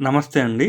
నమస్తే అండి.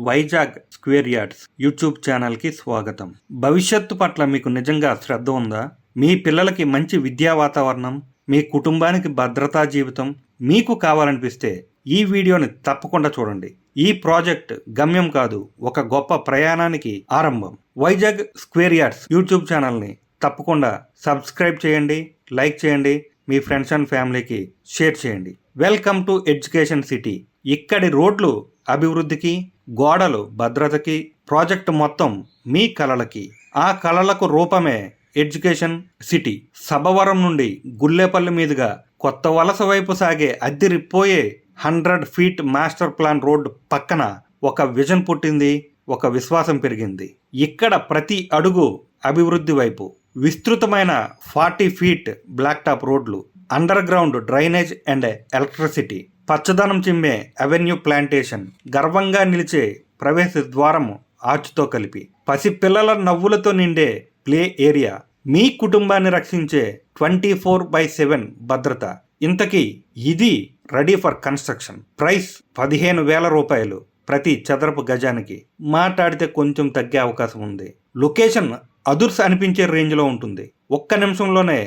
Vizag square yards YouTube ఛానల్కి స్వాగతం. భవిష్యత్తు పట్ల మీకు నిజంగా శ్రద్ధ ఉందా? మీ పిల్లలకి మంచి విద్యా వాతావరణం, మీ కుటుంబానికి భద్రతా జీవితం మీకు కావాలనిపిస్తే ఈ వీడియోని తప్పకుండా చూడండి. ఈ ప్రాజెక్ట్ గమ్యం కాదు, ఒక గొప్ప ప్రయాణానికి ఆరంభం. వైజాగ్ స్క్వేర్ యార్డ్స్ యూట్యూబ్ ఛానల్ని తప్పకుండా సబ్స్క్రైబ్ చేయండి, లైక్ చేయండి, మీ ఫ్రెండ్స్ అండ్ ఫ్యామిలీకి షేర్ చేయండి. Welcome to education city. ఇక్కడి రోడ్లు అభివృద్ధికి, గోడలు భద్రతకి, ప్రాజెక్టు మొత్తం మీ కలలకి. ఆ కలలకు రూపమే ఎడ్యుకేషన్ సిటీ. సభవరం నుండి గుల్లేపల్లి మీదుగా కొత్త వలస వైపు సాగే అద్దిరిపోయే 100 ఫీట్ మాస్టర్ ప్లాన్ రోడ్డు పక్కన ఒక విజన్ పుట్టింది, ఒక విశ్వాసం పెరిగింది. ఇక్కడ ప్రతి అడుగు అభివృద్ధి వైపు. విస్తృతమైన 40 ఫీట్ బ్లాక్ టాప్ రోడ్లు, under ground drainage and electricity, పచ్చదనం చిమ్మే అవెన్యూ ప్లాంటేషన్, గర్వంగా నిలిచే ప్రవేశ ద్వారము ఆర్చ్తో కలిపి, పసిపిల్లల నవ్వులతో నిండే ప్లే ఏరియా, మీ కుటుంబాన్ని రక్షించే 24/7 భద్రత. ఇంతకీ ఇది రెడీ ఫర్ కన్స్ట్రక్షన్. ప్రైస్ 15,000 రూపాయలు ప్రతి చదరపు గజానికి. మాట్లాడితే కొంచెం తగ్గే అవకాశం ఉంది. లొకేషన్ అదుర్స్ అనిపించే రేంజ్లో ఉంటుంది. ఒక్క నిమిషంలోనే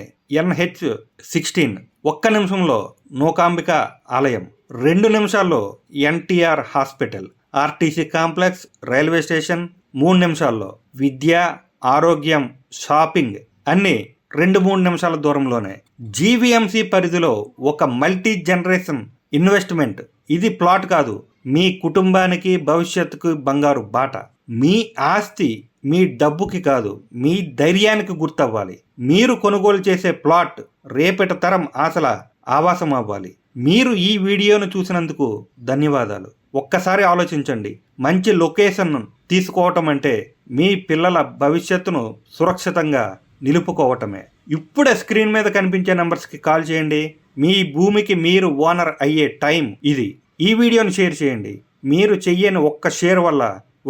NH16, ఒక్క నిమిషంలో నూకాంబిక ఆలయం, 2 నిమిషాల్లో NTR hospital, RTC complex, railway station, 3 నిమిషాల్లో విద్య, ఆరోగ్యం, షాపింగ్ అన్నీ 2-3 నిమిషాల దూరంలోనే. GVMC పరిధిలో ఒక మల్టీ జనరేషన్ ఇన్వెస్ట్మెంట్. ఇది ప్లాట్ కాదు, మీ కుటుంబానికి భవిష్యత్తుకు బంగారు బాట. మీ ఆస్తి మీ డబ్బుకి కాదు, మీ ధైర్యానికి గుర్తవ్వాలి. మీరు కొనుగోలు చేసే ప్లాట్ రేపటి తరం ఆశల ఆవాసం అవ్వాలి. మీరు ఈ వీడియోను చూసినందుకు ధన్యవాదాలు. ఒక్కసారి ఆలోచించండి. మంచి లొకేషన్ తీసుకోవటం అంటే మీ పిల్లల భవిష్యత్తును సురక్షితంగా నిలుపుకోవటమే. ఇప్పుడే స్క్రీన్ మీద కనిపించే నంబర్స్కి కాల్ చేయండి. మీ భూమికి మీరు ఓనర్ అయ్యే టైం ఇది. ఈ వీడియోని షేర్ చేయండి. మీరు చెయ్యని ఒక్క షేర్ వల్ల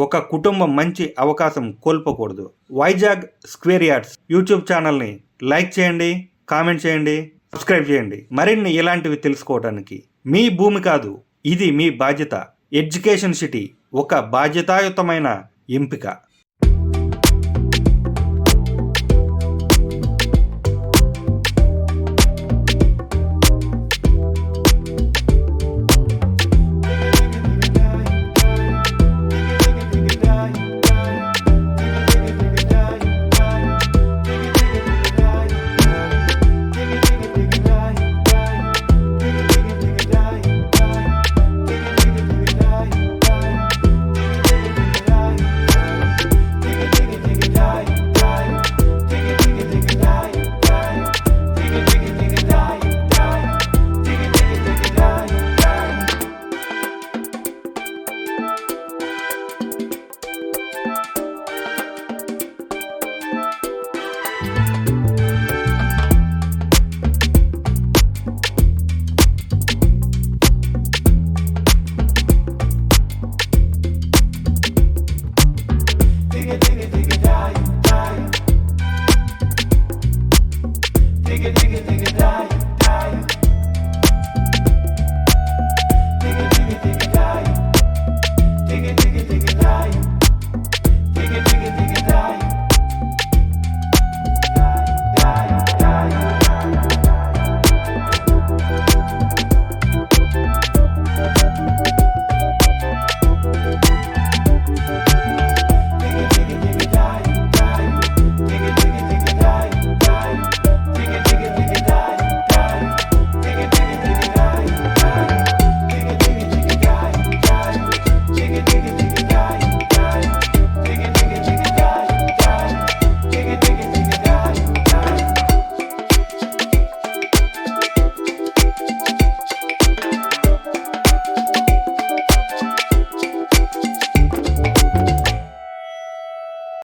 ఒక కుటుంబం మంచి అవకాశం కోల్పోకూడదు. వైజాగ్ స్క్వేర్ యార్డ్స్ యూట్యూబ్ ఛానల్ని లైక్ చేయండి, కామెంట్ చేయండి, సబ్స్క్రైబ్ చేయండి. మరిన్ని ఇలాంటివి తెలుసుకోవడానికి. మీ భూమి కాదు, ఇది మీ బాధ్యత. ఎడ్యుకేషన్ సిటీ ఒక బాధ్యతాయుతమైన ఎంపిక.